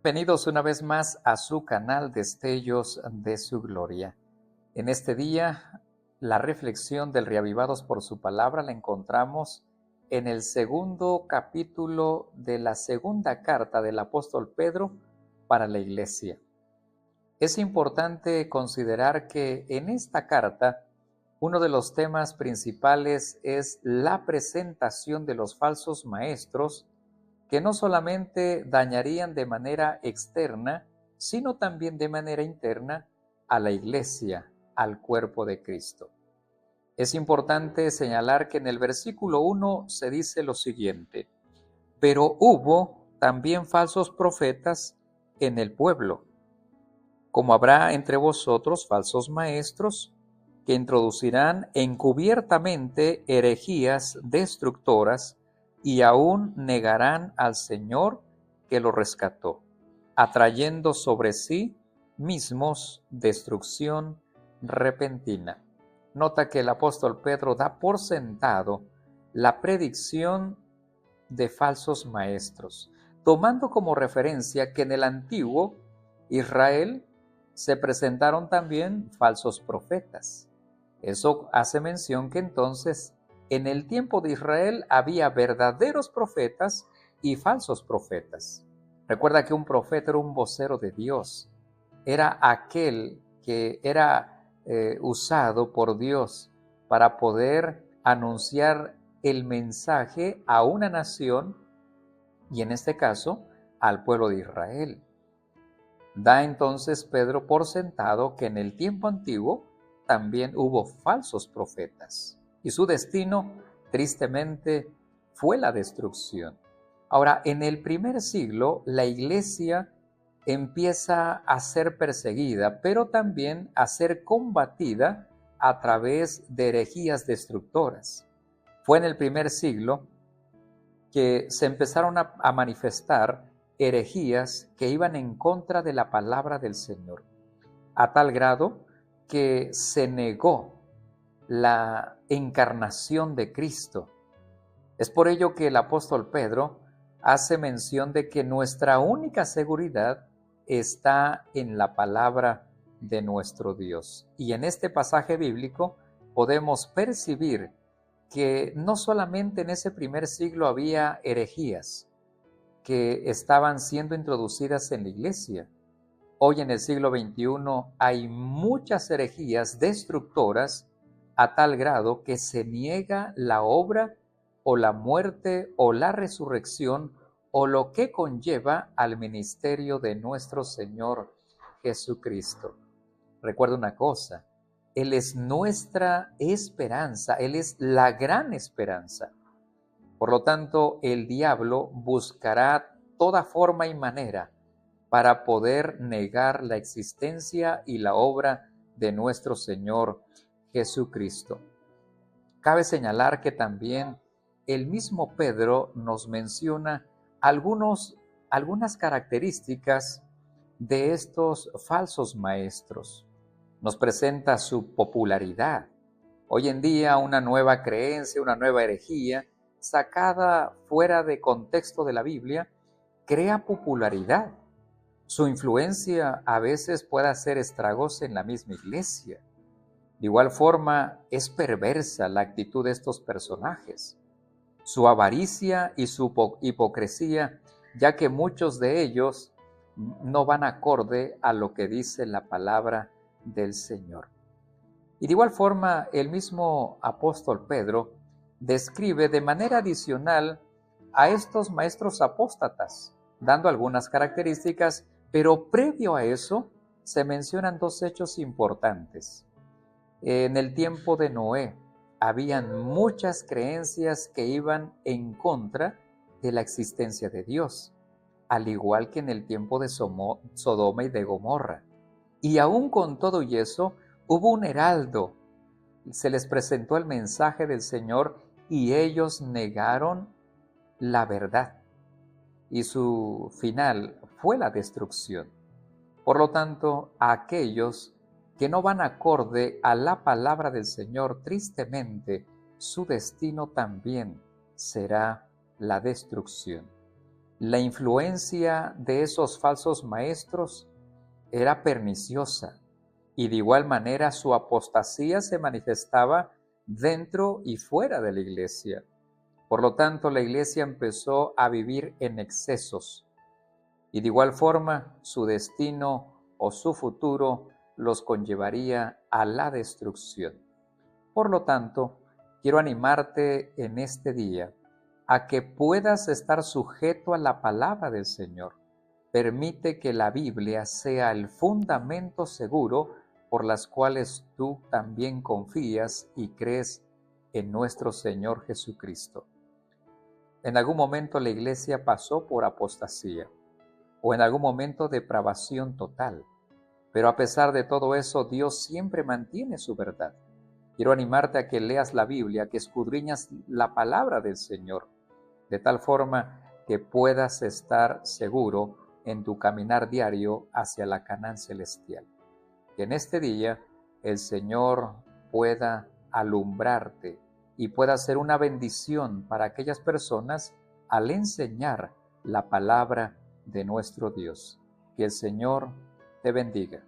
Bienvenidos una vez más a su canal Destellos de su Gloria. En este día, la reflexión del Reavivados por su palabra la encontramos en el segundo capítulo de la segunda carta del apóstol Pedro para la iglesia. Es importante considerar que en esta carta, uno de los temas principales es la presentación de los falsos maestros que no solamente dañarían de manera externa, sino también de manera interna a la iglesia, al cuerpo de Cristo. Es importante señalar que en el versículo 1 se dice lo siguiente: pero hubo también falsos profetas en el pueblo, como habrá entre vosotros falsos maestros, que introducirán encubiertamente herejías destructoras y aún negarán al Señor que lo rescató, atrayendo sobre sí mismos destrucción repentina. Nota que el apóstol Pedro da por sentado la predicción de falsos maestros, tomando como referencia que en el antiguo Israel se presentaron también falsos profetas. Eso hace mención que entonces en el tiempo de Israel había verdaderos profetas y falsos profetas. Recuerda que un profeta era un vocero de Dios, era aquel que era usado por Dios para poder anunciar el mensaje a una nación y en este caso al pueblo de Israel. Da entonces Pedro por sentado que en el tiempo antiguo también hubo falsos profetas y su destino, tristemente, fue la destrucción. Ahora, en el primer siglo, la iglesia empieza a ser perseguida, pero también a ser combatida a través de herejías destructoras. Fue en el primer siglo que se empezaron a manifestar herejías que iban en contra de la palabra del Señor, a tal grado que se negó la encarnación de Cristo. Es por ello que el apóstol Pedro hace mención de que nuestra única seguridad está en la palabra de nuestro Dios. Y en este pasaje bíblico podemos percibir que no solamente en ese primer siglo había herejías que estaban siendo introducidas en la iglesia. Hoy en el siglo XXI hay muchas herejías destructoras a tal grado que se niega la obra o la muerte o la resurrección o lo que conlleva al ministerio de nuestro Señor Jesucristo. Recuerda una cosa: Él es nuestra esperanza, Él es la gran esperanza. Por lo tanto, el diablo buscará toda forma y manera para poder negar la existencia y la obra de nuestro Señor Jesucristo. Cabe señalar que también el mismo Pedro nos menciona algunas características de estos falsos maestros. Nos presenta su popularidad. Hoy en día una nueva creencia, una nueva herejía, sacada fuera de contexto de la Biblia, crea popularidad. Su influencia a veces puede hacer estragos en la misma iglesia. De igual forma, es perversa la actitud de estos personajes, su avaricia y su hipocresía, ya que muchos de ellos no van acorde a lo que dice la palabra del Señor. Y de igual forma, el mismo apóstol Pedro describe de manera adicional a estos maestros apóstatas, dando algunas características, pero previo a eso se mencionan dos hechos importantes. En el tiempo de Noé habían muchas creencias que iban en contra de la existencia de Dios, al igual que en el tiempo de Sodoma y de Gomorra. Y aún con todo y eso, hubo un heraldo, se les presentó el mensaje del Señor y ellos negaron la verdad. Y su final fue la destrucción. Por lo tanto, a aquellos que no van acorde a la palabra del Señor, tristemente, su destino también será la destrucción. La influencia de esos falsos maestros era perniciosa y de igual manera su apostasía se manifestaba dentro y fuera de la iglesia. Por lo tanto, la iglesia empezó a vivir en excesos y de igual forma su destino o su futuro los conllevaría a la destrucción. Por lo tanto, quiero animarte en este día a que puedas estar sujeto a la palabra del Señor. Permite que la Biblia sea el fundamento seguro por las cuales tú también confías y crees en nuestro Señor Jesucristo. En algún momento la iglesia pasó por apostasía o en algún momento depravación total, pero a pesar de todo eso, Dios siempre mantiene su verdad. Quiero animarte a que leas la Biblia, que escudriñas la palabra del Señor, de tal forma que puedas estar seguro en tu caminar diario hacia la Canaán celestial. Que en este día el Señor pueda alumbrarte y pueda ser una bendición para aquellas personas al enseñar la palabra de nuestro Dios. Que el Señor te bendiga.